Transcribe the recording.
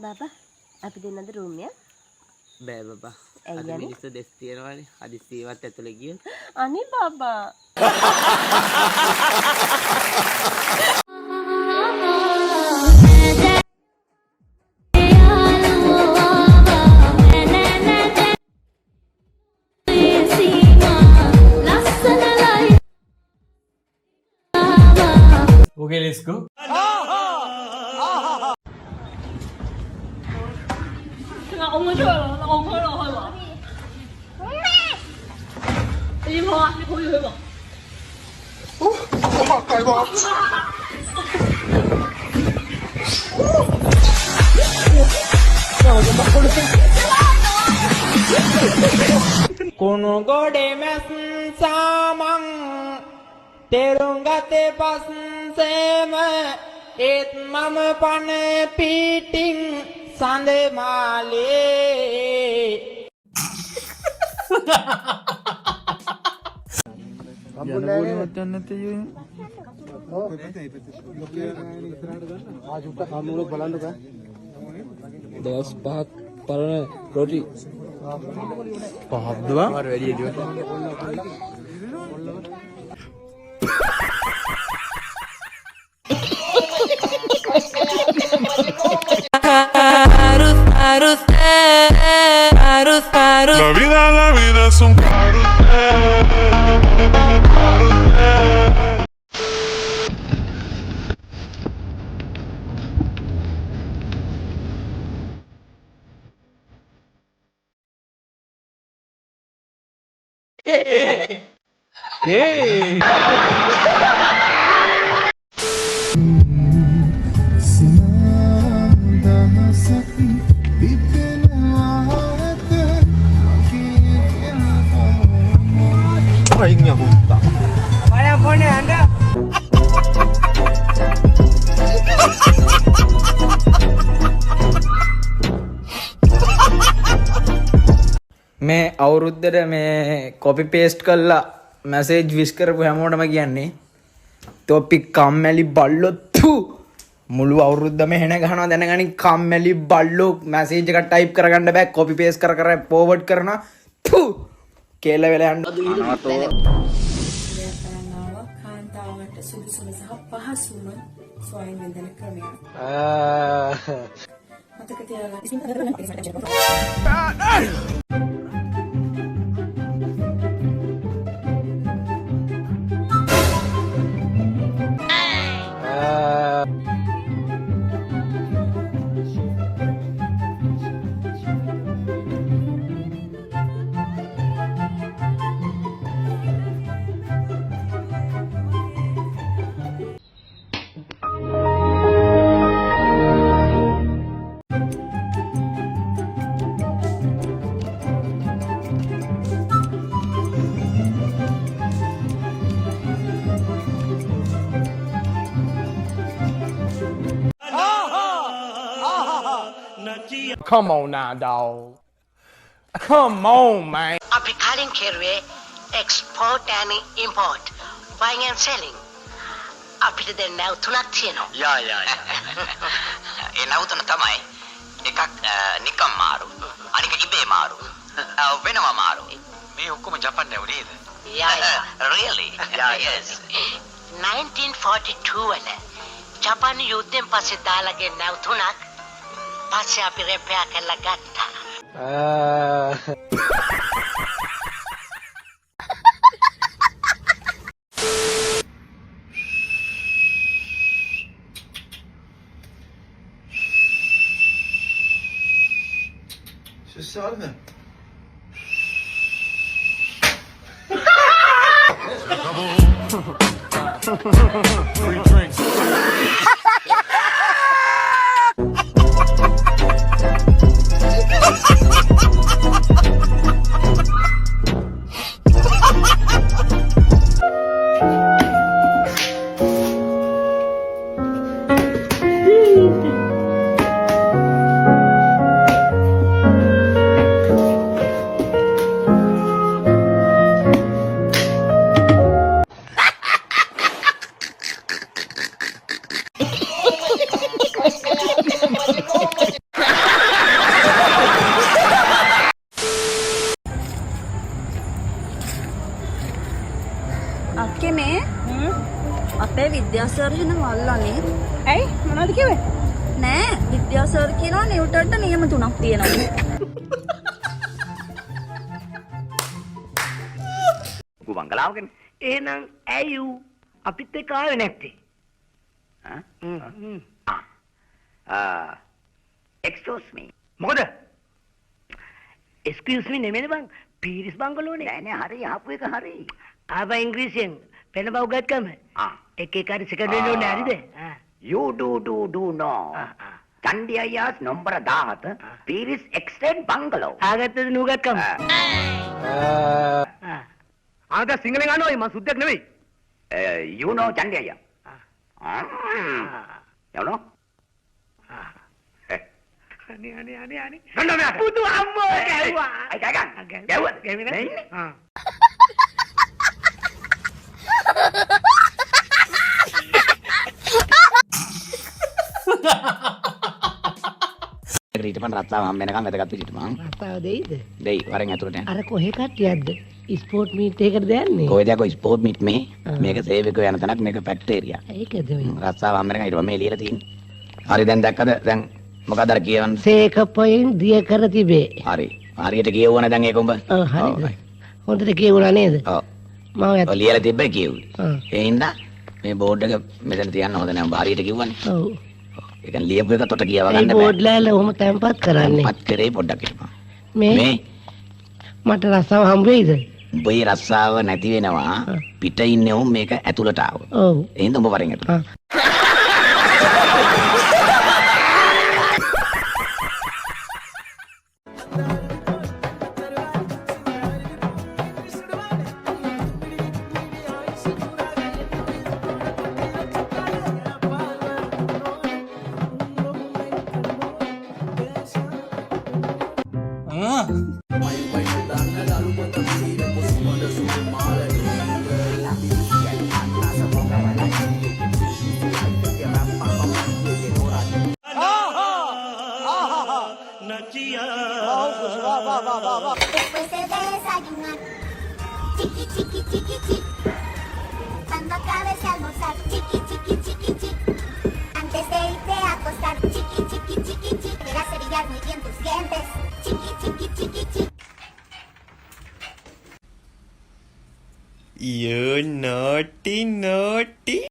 Baba, අපි දෙන්නද room එක? බෑ බබා. අද මිනිස්සු දෙස් තියනවානේ. හදිස්සියවත් ඇතුලේ ගියොත්. අනේ බබා. Okay, let's go. Kuno gode mes samang terungate pas sema et mama pane piting sande male දවස් පහක් පරණ රොටි පහක්දවා මාර වැඩි එදිවට La vida es un මේ අවුරුද්දට මේ කොපි පේස්ට් කරලා මැසේජ් විශ් කරපු හැමෝටම කියන්නේ තොපි කම්මැලි බල්ලෝ තු මුළු අවුරුද්දම හෙන ගහනවා දැනගනි කම්මැලි බල්ලෝ මැසේජ් එක ටයිප් කරගන්න බෑ කොපි පේස්ට් කර කර ෆෝවර්ඩ් කරනවා තු කේල වෙලා යන්න කාන්තාවට සුදුසුම සහ පහසුම සොයන විඳින ක්‍රමයක්. මතක තියාගන්න. Come on now, dog. Come on, man. අපි කලින් කෙරුවේ export and import buying and selling අපිට දැන් නැව් තුනක් තියෙනවා යා ඒ නැව් තුන තමයි එකක් නිකම් මාරු අනික ඉබේ මාරු වෙනවා මාරු මේ ඔක්කොම ජපාන් නැව් නේද යා really yes 1942 වල ජපාන් යුද්ධෙන් පස්සේ දාලාගේ නැව් තුනක් පස්සේ අපි රෙපෙයා කරලා ගත්තා Free drinks. අක්කේ මේ අපේ විද්‍යාසර් වෙන මල්ලානේ. ඇයි මොනවද කිව්වේ? නෑ විද්‍යාසර් කියනවා නිව්ටන්ට නියම 3ක් තියෙනවා. බංගලාවගෙන එහෙනම් ඇයි අපිත් එක්ක ආවේ නැත්තේ? excuse me. මොකද? excuse me නෙමෙයි බං. පීරිස් බංගලෝනේ. නෑ නෑ හරි ආපු එක හරි. ආවා ඉංග්‍රීසියෙන් වෙන බවගත්කම. එක එක හරි සෙකන්ඩ් වෙන්න ඕනේ හරිද? you do no. චන්ඩියාස් නම්බර 17 පීරිස් එක්ස්ටෙන්ඩ් බංගලෝ. ආගත්තද නුගත්කම? ආද සිංහලෙන් අහනවා මම සුද්දෙක් නෙවෙයි. you know චන්ඩියා. you know? අනේ. පුතු අම්මෝ ගැව්වා. අයි ගගන්. ගැව්වා. ඊට පස්සේ රත්තාව හම් වෙනකම් වැදගත් විදිහට මං රත්තාව දෙයිද? දෙයි වරෙන් ඇතුළට යන්න. අර කොහේ කට්ටියක්ද? ස්පෝර්ට් මීට් එකකටද යන්නේ? කොහෙද යකෝ ස්පෝර්ට් මීට් මේ? මේක සේවකයෝ යන තැනක් මේක ෆැක්ටේරියා. ඒකද ඔය. රත්තාව හම් වෙනකම් ඊට පස්සේ මේ ලියලා තියෙන්නේ. හරි දැන් දැක්කද? දැන් මොකද අර කියවන්න? සේකපොයින් දිය කර තිබේ. හරි. හරියට කියවුවනේ දැන් ඒක උඹ. ඔව් හරිද? හොඳට කියවුණා නේද? ඔව්. මම ඔය ලියලා තිබ්බේ කියුවේ. ඔව්. ඒ හින්දා මේ බෝඩ් එක මෙතන තියන්න හොඳ නැහැ. උඹ හරියට කිව්වනේ. ඔව්. ඒ කියන්නේ ලියපු එක තොට කියව ඒ ගන්න බෑ. බෝඩ් ලෑල්ල ඔහම තැම්පත් කරන්නේ. පත් කරේ පොඩ්ඩක් හිටපන්. මේ මට රස්සාව හම්බ වෙයිද? උඹේ රස්සාව නැති වෙනවා පිට ඉන්නේ උන් මේක ඇතුළට ආව. ඔව්. ඒ හින්දා උඹ වරෙන් ඇතුළට. Después de desayunar, chiqui, chiqui, chiqui, chiqui. Cuando acabes de almorzar, chiqui, chiqui, chiqui, chiqui. Antes de irte a acostar, chiqui, chiqui, chiqui, chiqui. Deberás cepillar muy bien tus dientes, chiqui, chiqui, chiqui, chiqui. You naughty, naughty.